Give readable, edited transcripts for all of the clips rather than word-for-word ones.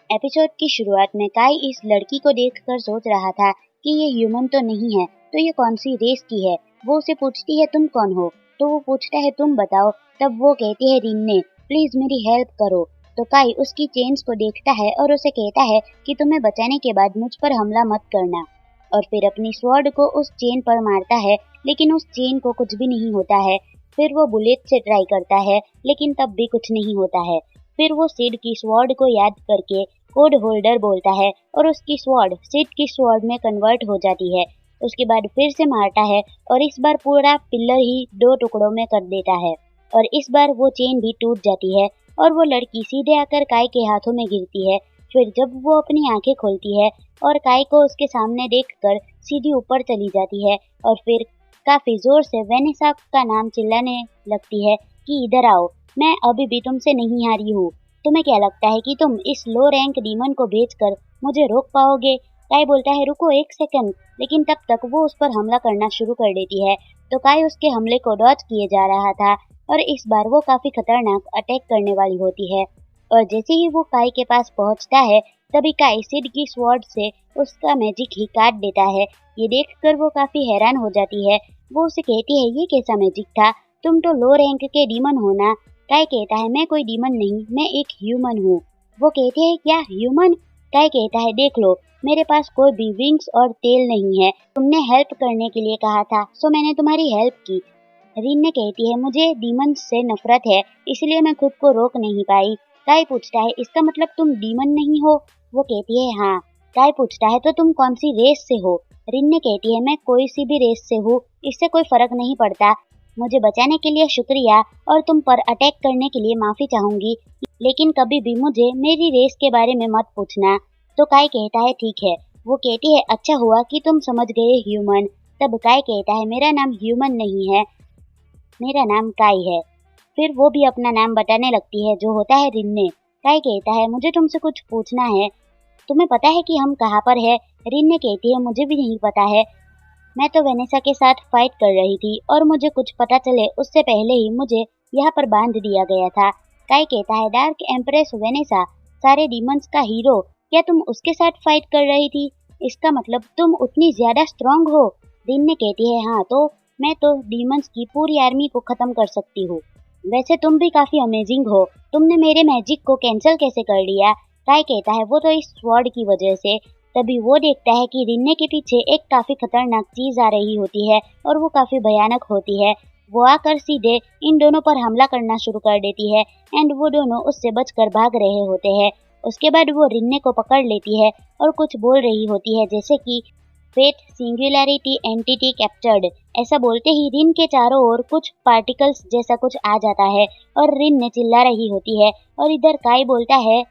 Episode की शुरुआत में काई इस लड़की को देखकर सोच रहा था कि ये ह्यूमन तो नहीं है, तो ये कौन सी रेस की है। वो उसे पूछती है तुम कौन हो, तो वो पूछता है तुम बताओ। तब वो कहती है रिन्ने, प्लीज मेरी हेल्प करो। तो काई उसकी चेन्स को देखता है और उसे कहता है कि तुम्हें बचाने के बाद मुझ पर हमला मत करना, और फिर अपनी स्वॉर्ड को उस चेन पर मारता है, लेकिन उस चेन को कुछ भी नहीं होता है। फिर वो बुलेट से ट्राई करता है, लेकिन तब भी कुछ नहीं होता है। फिर वो सिड की स्वॉर्ड को याद करके कोड होल्डर बोलता है और उसकी स्वॉर्ड सिड की स्वॉर्ड में कन्वर्ट हो जाती है। उसके बाद फिर से मारता है और इस बार पूरा पिलर ही 2 टुकड़ों में कर देता है, और इस बार वो चेन भी टूट जाती है और वो लड़की सीधे आकर काई के हाथों में गिरती है। फिर जब वो अपनी आंखें खोलती है और काई को उसके सामने देखकर सीधी ऊपर चली जाती है, और फिर काफी जोर से वेनेसा का नाम चिल्लाने लगती है कि इधर आओ, मैं अभी भी तुमसे नहीं हारी हूँ। तुम्हें क्या लगता है कि तुम इस लो रैंक डीमन को भेजकर मुझे रोक पाओगे? काई बोलता है रुको 1 सेकंड, लेकिन तब तक वो उस पर हमला करना शुरू कर देती है। तो काई उसके हमले को डॉज किए जा रहा था, और इस बार वो काफी खतरनाक अटैक करने वाली होती है। और जैसे ही वो काई के पास पहुंचता है, तभी काई सिड की स्वॉर्ड से उसका मैजिक ही काट देता है। ये देखकर वो काफी हैरान हो जाती है। वो उसे कहती है ये कैसा मैजिक था, तुम तो लो रैंक के डीमन हो ना। काई कहता है मैं कोई डीमन नहीं, मैं एक ह्यूमन हूँ। वो कहते हैं क्या ह्यूमन? काई कहता है देख लो, मेरे पास कोई भी विंग्स और टेल नहीं है। तुमने हेल्प करने के लिए कहा था, सो मैंने तुम्हारी हेल्प की। रिन्ने कहती है मुझे डीमन से नफरत है, इसलिए मैं खुद को रोक नहीं पाई। काई पूछता है इसका मतलब तुम डीमन नहीं हो? वो कहती है हाँ। काई पूछता है तो तुम कौन सी रेस से हो? रिन्ने कहती है मैं कोई सी भी रेस से हूँ, इससे कोई फर्क नहीं पड़ता। मुझे बचाने के लिए शुक्रिया, और तुम पर अटैक करने के लिए माफी चाहूंगी, लेकिन कभी भी मुझे मेरी रेस के बारे में मत पूछना। तो काई कहता है ठीक है। वो कहती है अच्छा हुआ कि तुम समझ गए ह्यूमन। तब काई कहता है मेरा नाम ह्यूमन नहीं है, मेरा नाम काई है। फिर वो भी अपना नाम बताने लगती है जो होता है रिन्ने। काई कहता है मुझे तुमसे कुछ पूछना है, तुम्हें पता है कि हम कहाँ पर है? रिन्ने कहती है मुझे भी नहीं पता है, मैं तो वेनेसा के साथ फाइट कर रही थी और मुझे कुछ पता चले उससे पहले ही मुझे यहाँ पर बांध दिया गया था। काई कहता है डार्क एम्प्रेस वेनेसा, सारे डीमंस का हीरो, क्या तुम उसके साथ फाइट कर रही थी? इसका मतलब तुम उतनी ज्यादा स्ट्रांग हो? रिन्ने कहती है हाँ, तो मैं तो डीमंस की पूरी आर्मी को खत्म कर सकती हूँ। वैसे तुम भी काफी अमेजिंग हो, तुमने मेरे मैजिक को कैंसिल कैसे कर लिया? काई कहता है वो तो इस स्वॉर्ड की वजह से। तभी वो देखता है कि रिन्ने के पीछे एक काफी खतरनाक चीज आ रही होती है, और वो काफी भयानक होती है। वो आकर सीधे इन दोनों पर हमला करना शुरू कर देती है, एंड वो दोनों उससे बचकर भाग रहे होते हैं। उसके बाद वो रिन्ने को पकड़ लेती है और कुछ बोल रही होती है जैसे कि फेट सिंगुलैरिटी एंटिटी कैप्चर्ड। ऐसा बोलते ही रिन के चारों ओर कुछ पार्टिकल्स जैसा कुछ आ जाता है, और रिन ने चिल्ला रही होती है। और इधर काई बोलता है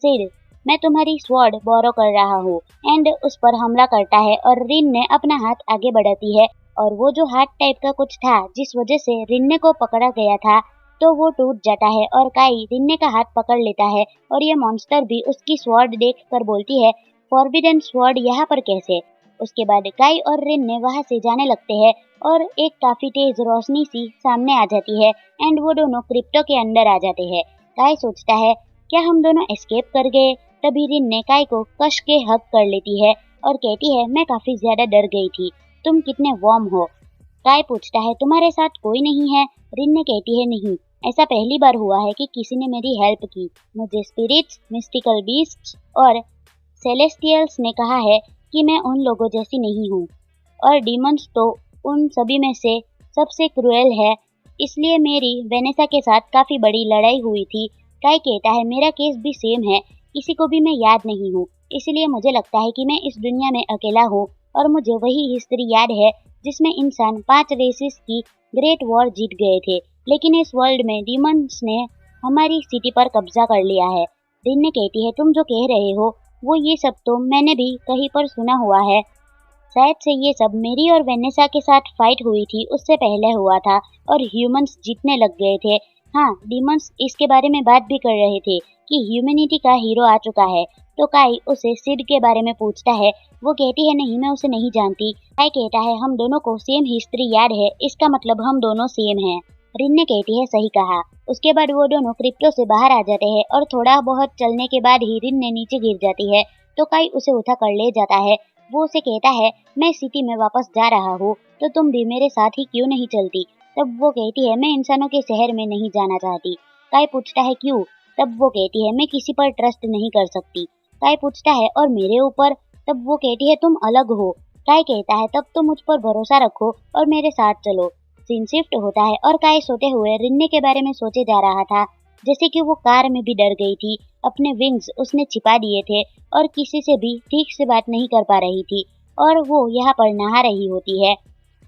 सिड, मैं तुम्हारी स्वॉर्ड बोरो कर रहा हूँ, एंड उस पर हमला करता है, और रिन ने अपना हाथ आगे बढ़ाती है, और वो जो हाथ टाइप का कुछ था जिस वजह से रिन्ने को पकड़ा गया था, तो वो टूट जाता है, और काई रिन्ने का हाथ पकड़ लेता है। और ये मॉन्स्टर भी उसकी स्वॉर्ड देख कर बोलती है फॉरबिडन स्वॉर्ड यहाँ पर कैसे? उसके बाद काई और रिन्ने वहां से जाने लगते हैं, और एक काफी तेज रोशनी सी सामने आ जाती है, एंड वो दोनों क्रिप्टो के अंदर आ जाते हैं। काई सोचता है क्या हम दोनों एस्केप कर गए? तभी रिन ने काई को कश के हग कर लेती है और कहती है मैं काफी ज्यादा डर गई थी, तुम कितने वार्म हो। काई पूछता है तुम्हारे साथ कोई नहीं है? रिन ने कहती है नहीं, ऐसा पहली बार हुआ है कि किसी ने मेरी हेल्प की। मुझे स्पिरिट्स, मिस्टिकल बीस्ट्स और सेलेस्टियल्स ने कहा है कि मैं उन लोगों जैसी नहीं हूँ, और डीमंस तो उन सभी में से सबसे क्रूएल है, इसलिए मेरी वेनेसा के साथ काफी बड़ी लड़ाई हुई थी। काई कहता है मेरा केस भी सेम है, किसी को भी मैं याद नहीं हूँ, इसलिए मुझे लगता है कि मैं इस दुनिया में अकेला हूँ, और मुझे वही हिस्ट्री याद है जिसमें इंसान 5 रेसिस की ग्रेट वॉर जीत गए थे, लेकिन इस वर्ल्ड में डीमंस ने हमारी सिटी पर कब्जा कर लिया है। रिन ने कहती है तुम जो कह रहे हो वो ये सब तो मैंने भी कहीं पर सुना हुआ है, शायद से ये सब मेरी और वेनेसा के साथ फाइट हुई थी उससे पहले हुआ था, और ह्यूमंस जीतने लग गए थे। हाँ, डीमंस इसके बारे में बात भी कर रहे थे कि ह्यूमैनिटी का हीरो आ चुका है। तो काई उसे सिड के बारे में पूछता है, वो कहती है नहीं मैं उसे नहीं जानती। काई कहता है हम दोनों को सेम हिस्ट्री याद है, इसका मतलब हम दोनों सेम हैं। रिन ने कहती है सही कहा, उसके बाद वो दोनों क्रिप्टो से बाहर आ जाते हैं और थोड़ा बहुत चलने के बाद ही रिन ने नीचे गिर जाती है तो काई उसे उठा कर ले जाता है। वो उसे कहता है मैं सिटी में वापस जा रहा हूँ तो तुम भी मेरे साथ ही क्यों नहीं चलती। तब वो कहती है मैं इंसानों के शहर में नहीं जाना चाहती। काई पूछता है क्यों। तब वो कहती है मैं किसी पर ट्रस्ट नहीं कर सकती। काई पूछता है और मेरे ऊपर। तब वो कहती है तुम अलग हो। काई कहता है तब तो मुझ पर भरोसा रखो और मेरे साथ चलो। सीन शिफ्ट होता है और काई सोते हुए रिन्ने के बारे में सोचे जा रहा था, जैसे कि वो कार में भी डर गई थी, अपने विंग्स उसने छिपा दिए थे और किसी से भी ठीक से बात नहीं कर पा रही थी और वो यहाँ पर नहा रही होती है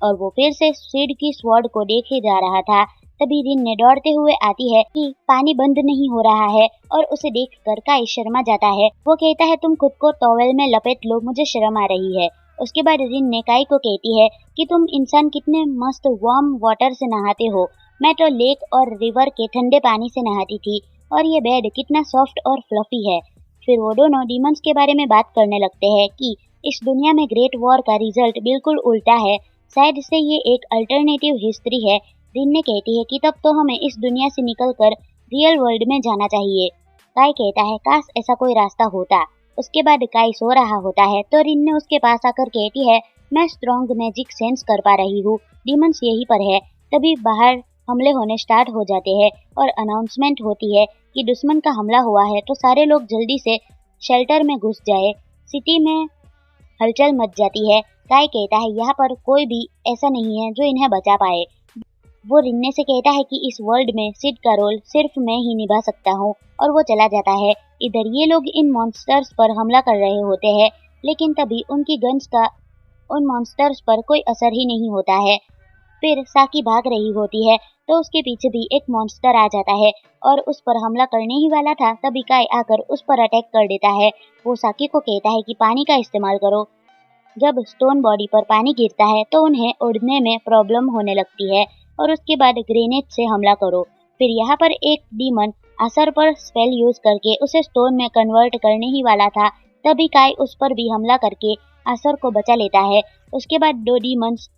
और वो फिर से सिड की स्वॉर्ड को देखे जा रहा था। तभी रिन ने दौड़ते हुए आती है कि पानी बंद नहीं हो रहा है और उसे देखकर काई शर्मा जाता है। वो कहता है तुम खुद को टॉवेल में लपेट लो, मुझे शर्म आ रही है। उसके बाद रिन ने काई को कहती है कि तुम इंसान कितने मस्त वार्म वाटर से नहाते हो, मैं तो लेक और रिवर के ठंडे पानी से नहाती थी और ये बेड कितना सॉफ्ट और फ्लफी है। फिर वो दोनों डीमंस के बारे में बात करने लगते हैं कि इस दुनिया में ग्रेट वॉर का रिजल्ट बिल्कुल उल्टा है, शायद से ये एक अल्टरनेटिव हिस्ट्री है। रिन ने कहती है कि तब तो हमें इस दुनिया से निकलकर रियल वर्ल्ड में जाना चाहिए। काई कहता है काश ऐसा कोई रास्ता होता। उसके बाद काई सो रहा होता है तो रिन ने उसके पास आकर कहती है मैं स्ट्रॉन्ग मैजिक सेंस कर पा रही हूँ, डीमंस यहीं पर है। तभी बाहर हमले होने स्टार्ट हो जाते हैं और अनाउंसमेंट होती है कि दुश्मन का हमला हुआ है तो सारे लोग जल्दी से शेल्टर में घुस जाए। सिटी में हलचल मच जाती है। काई कहता है यहाँ पर कोई भी ऐसा नहीं है जो इन्हें बचा पाए। वो रिन्ने से कहता है कि इस वर्ल्ड में सिड का रोल सिर्फ मैं ही निभा सकता हूँ और वो चला जाता है। इधर ये लोग इन मॉन्स्टर्स पर हमला कर रहे होते हैं लेकिन तभी उनकी गन्स का उन मॉन्स्टर्स पर कोई असर ही नहीं होता है। फिर साकी भाग रही होती है तो उसके पीछे भी एक मॉन्स्टर आ जाता है और उस पर हमला करने ही वाला था तभी काई आकर उस पर अटैक कर देता है। वो साकी को कहता है कि पानी का इस्तेमाल करो। जब स्टोन बॉडी पर पानी गिरता है तो उन्हें उड़ने में प्रॉब्लम होने लगती है और उसके बाद ग्रेनेड से हमला करो। फिर यहाँ पर एक डीमन असर पर स्पेल यूज करके उसे स्टोन में कन्वर्ट करने ही वाला था तभी काई उस पर भी हमला करके असर को बचा लेता है। उसके बाद दो डीमंस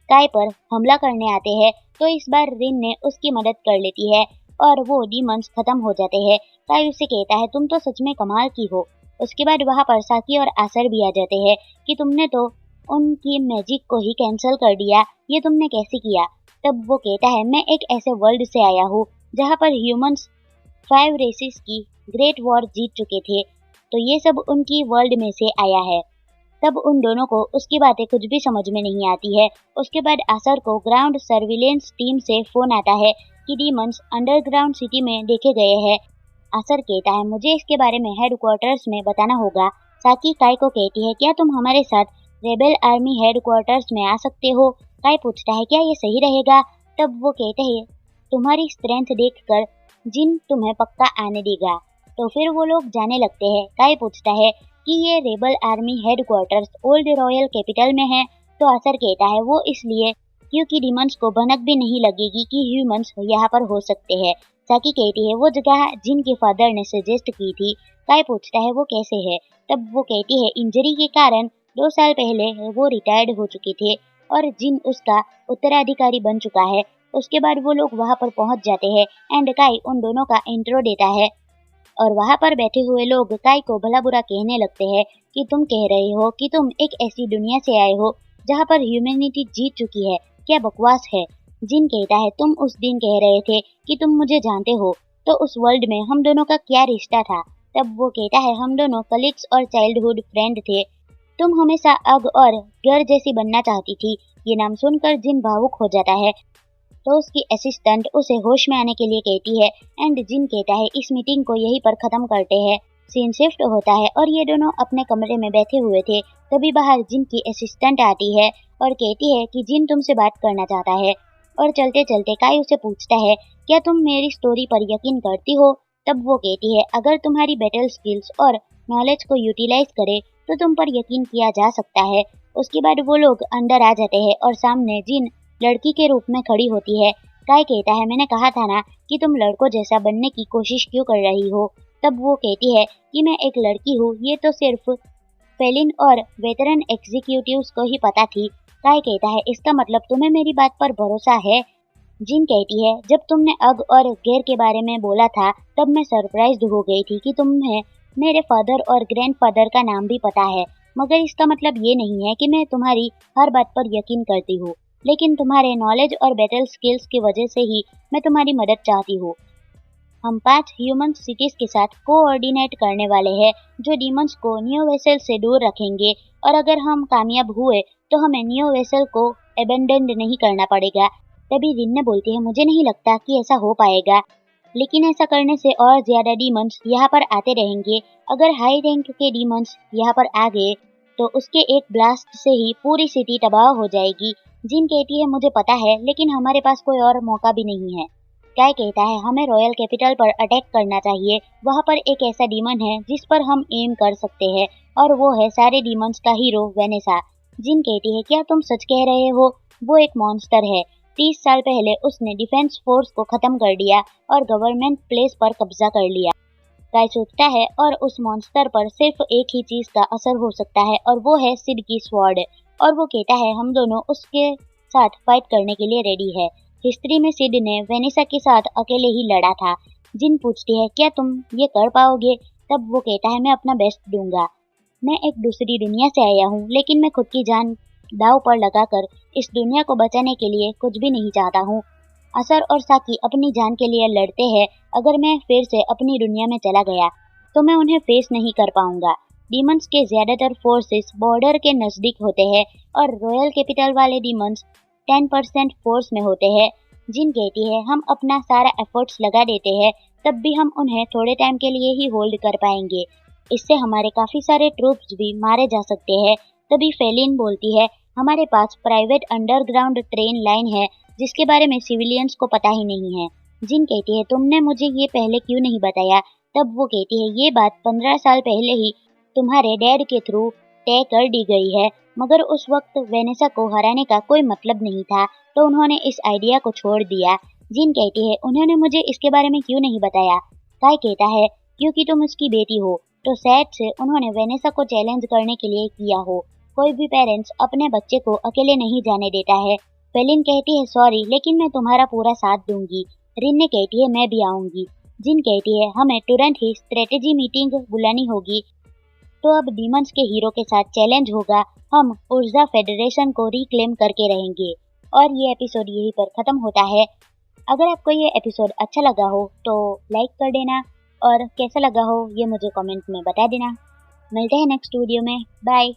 काई पर हमला करने आते हैं तो इस बार रिन ने उसकी मदद कर लेती है और वो डीमंस खत्म हो जाते हैं। काई उसे कहता है तुम तो सच में कमाल की हो। उसके बाद वहाँ पर साकी और आसर भी आ जाते हैं कि तुमने तो उनकी मैजिक को ही कैंसिल कर दिया, ये तुमने कैसे किया। तब वो कहता है मैं एक ऐसे वर्ल्ड से आया हूँ जहाँ पर ह्यूमंस 5 रेसेस की ग्रेट वॉर जीत चुके थे तो ये सब उनकी वर्ल्ड में से आया है। तब उन दोनों को उसकी बातें कुछ भी समझ में नहीं आती है। उसके बाद आसर को ग्राउंड सर्विलेंस टीम से फोन आता है कि डीमंस अंडरग्राउंड सिटी में देखे गए हैं। आसर कहता है मुझे इसके बारे में हेडक्वार्टर्स में बताना होगा। साकी काई को कहती है क्या तुम हमारे साथ रेबेल आर्मी हेडक्वार्टर्स में आ सकते हो। काई पूछता है क्या ये सही रहेगा। तब वो कहते हैं तुम्हारी स्ट्रेंथ देखकर जिन तुम्हें पक्का आने देगा। तो फिर वो लोग जाने लगते हैं। काई पूछता है कि ये rebel army headquarters old royal capital में है। तो आसर कहता है वो इसलिए क्योंकि डीमंस को भनक भी नहीं लगेगी कि ह्यूमंस यहाँ पर हो सकते हैं। साकी कहती है वो जगह जिन के फादर ने सजेस्ट की थी। काई पूछता है वो कैसे है। तब वो कहती है इंजरी के कारण 2 साल पहले वो रिटायर्ड हो चुके थे और जिन उसका उत्तराधिकारी बन चुका है। उसके बाद वो लोग वहाँ पर पहुँच जाते हैं एंड काई उन दोनों का इंट्रो देता है और वहाँ पर बैठे हुए लोग काई को भला बुरा कहने लगते हैं कि तुम कह रहे हो कि तुम एक ऐसी दुनिया से आए हो जहाँ पर ह्यूमैनिटी जीत चुकी है, क्या बकवास है। जिन कहता है तुम उस दिन कह रहे थे कि तुम मुझे जानते हो तो उस वर्ल्ड में हम दोनों का क्या रिश्ता था। तब वो कहता है हम दोनों कलीग्स और चाइल्डहुड फ्रेंड थे, तुम हमेशा अग और घर जैसी बनना चाहती थी। ये नाम सुनकर जिन भावुक हो जाता है तो उसकी असिस्टेंट उसे होश में आने के लिए कहती है एंड जिन कहता है इस मीटिंग को यहीं पर खत्म करते हैं। सीन शिफ्ट होता है और ये दोनों अपने कमरे में बैठे हुए थे तभी बाहर जिन की असिस्टेंट आती है और कहती है कि जिन तुमसे बात करना चाहता है। और चलते चलते काई उसे पूछता है क्या तुम मेरी स्टोरी पर यकीन करती हो। तब वो कहती है अगर तुम्हारी बैटल स्किल्स और नॉलेज को यूटिलाइज करे तो तुम पर यकीन किया जा सकता है। उसके बाद वो लोग अंदर आ जाते हैं और सामने जिन लड़की के रूप में खड़ी होती है। काई कहता है मैंने कहा था ना कि तुम लड़कों जैसा बनने की कोशिश क्यों कर रही हो। तब वो कहती है कि मैं एक लड़की हूँ, ये तो सिर्फ फेलिन और वेटरन एग्जीक्यूटिव्स को ही पता थी। काई कहता है इसका मतलब तुम्हें मेरी बात पर भरोसा है। जिन कहती है जब तुमने अग और गेर के बारे में बोला था तब मैं सरप्राइज्ड हो गई थी कि तुम्हें मेरे फादर और ग्रैंडफादर का नाम भी पता है, मगर इसका मतलब ये नहीं है कि मैं तुम्हारी हर बात पर यकीन करती हूँ, लेकिन तुम्हारे नॉलेज और बैटल स्किल्स की वजह से ही मैं तुम्हारी मदद चाहती हूँ। हम 5 ह्यूमन सिटीज के साथ कोऑर्डिनेट करने वाले हैं जो डीमंस को न्यू वेसल से दूर रखेंगे, और अगर हम कामयाब हुए तो हमें न्यू वेसल को एबेंडन नहीं करना पड़ेगा। तभी रिन ने बोलती है मुझे नहीं लगता कि ऐसा हो पाएगा, लेकिन ऐसा करने से और ज्यादा डीमंस यहाँ पर आते रहेंगे। अगर हाई रैंक के डीमंस यहाँ पर आ गए तो उसके एक ब्लास्ट से ही पूरी सिटी तबाह हो जाएगी। जिन कहती है मुझे पता है, लेकिन हमारे पास कोई और मौका भी नहीं है। काय कहता है हमें रॉयल कैपिटल पर अटैक करना चाहिए, वहाँ पर एक ऐसा डीमन है जिस पर हम एम कर सकते हैं, और वो है सारे डीमंस का हीरो वेनेसा। जिन कहती है क्या तुम सच कह रहे हो? वो एक मॉन्स्टर है। 30 साल पहले उसने डिफेंस फोर्स को खत्म कर दिया और गवर्नमेंट प्लेस पर कब्जा कर लिया। काय सोचता है और उस मॉन्स्टर पर सिर्फ एक ही चीज का असर हो सकता है, और वो है सिड की स्वॉर्ड। और वो कहता है हम दोनों उसके साथ फाइट करने के लिए रेडी है। हिस्ट्री में सिड ने वेनेसा के साथ अकेले ही लड़ा था। जिन पूछती है क्या तुम ये कर पाओगे? तब वो कहता है मैं अपना बेस्ट दूंगा। मैं एक दूसरी दुनिया से आया हूँ, लेकिन मैं खुद की जान दाव पर लगाकर इस दुनिया को बचाने के लिए कुछ भी नहीं चाहता हूँ। असर और साकी अपनी जान के लिए लड़ते हैं। अगर मैं फिर से अपनी दुनिया में चला गया तो मैं उन्हें फेस नहीं कर पाऊंगा। डीमंस के ज्यादातर फोर्सेस बॉर्डर के नजदीक होते हैं, और रॉयल कैपिटल वाले डीमंस 10% फोर्स में होते हैं। जिन कहती है हम अपना सारा एफर्ट्स लगा देते हैं, तब भी हम उन्हें थोड़े टाइम के लिए ही होल्ड कर पाएंगे। इससे हमारे काफी सारे ट्रूप्स भी मारे जा सकते हैं। तभी फेलिन बोलती है हमारे पास प्राइवेट अंडरग्राउंड ट्रेन लाइन है जिसके बारे में सिविलियंस को पता ही नहीं है। जिन कहती है तुमने मुझे ये पहले क्यों नहीं बताया? तब वो कहती है ये बात 15 साल पहले ही तुम्हारे डैड के थ्रू तय कर दी गई है, मगर उस वक्त वेनेसा को हराने का कोई मतलब नहीं था, तो उन्होंने इस आइडिया को छोड़ दिया। जिन कहती है उन्होंने मुझे इसके बारे में क्यों नहीं बताया? काय कहता है क्योंकि तुम उसकी बेटी हो, तो शायद से उन्होंने वेनेसा को चैलेंज करने के लिए किया हो। कोई भी पेरेंट्स अपने बच्चे को अकेले नहीं जाने देता है। फेलिन कहती है सॉरी, लेकिन मैं तुम्हारा पूरा साथ दूंगी। रिन ने कहती है मैं भी आऊंगी। जिन कहती है हमें तुरंत ही स्ट्रेटेजी मीटिंग बुलानी होगी, तो अब डीमंस के हीरो के साथ चैलेंज होगा। हम ऊर्जा फेडरेशन को रिक्लेम करके रहेंगे। और ये एपिसोड यहीं पर खत्म होता है। अगर आपको ये एपिसोड अच्छा लगा हो तो लाइक कर देना, और कैसा लगा हो ये मुझे कमेंट में बता देना। मिलते हैं नेक्स्ट वीडियो में। बाय।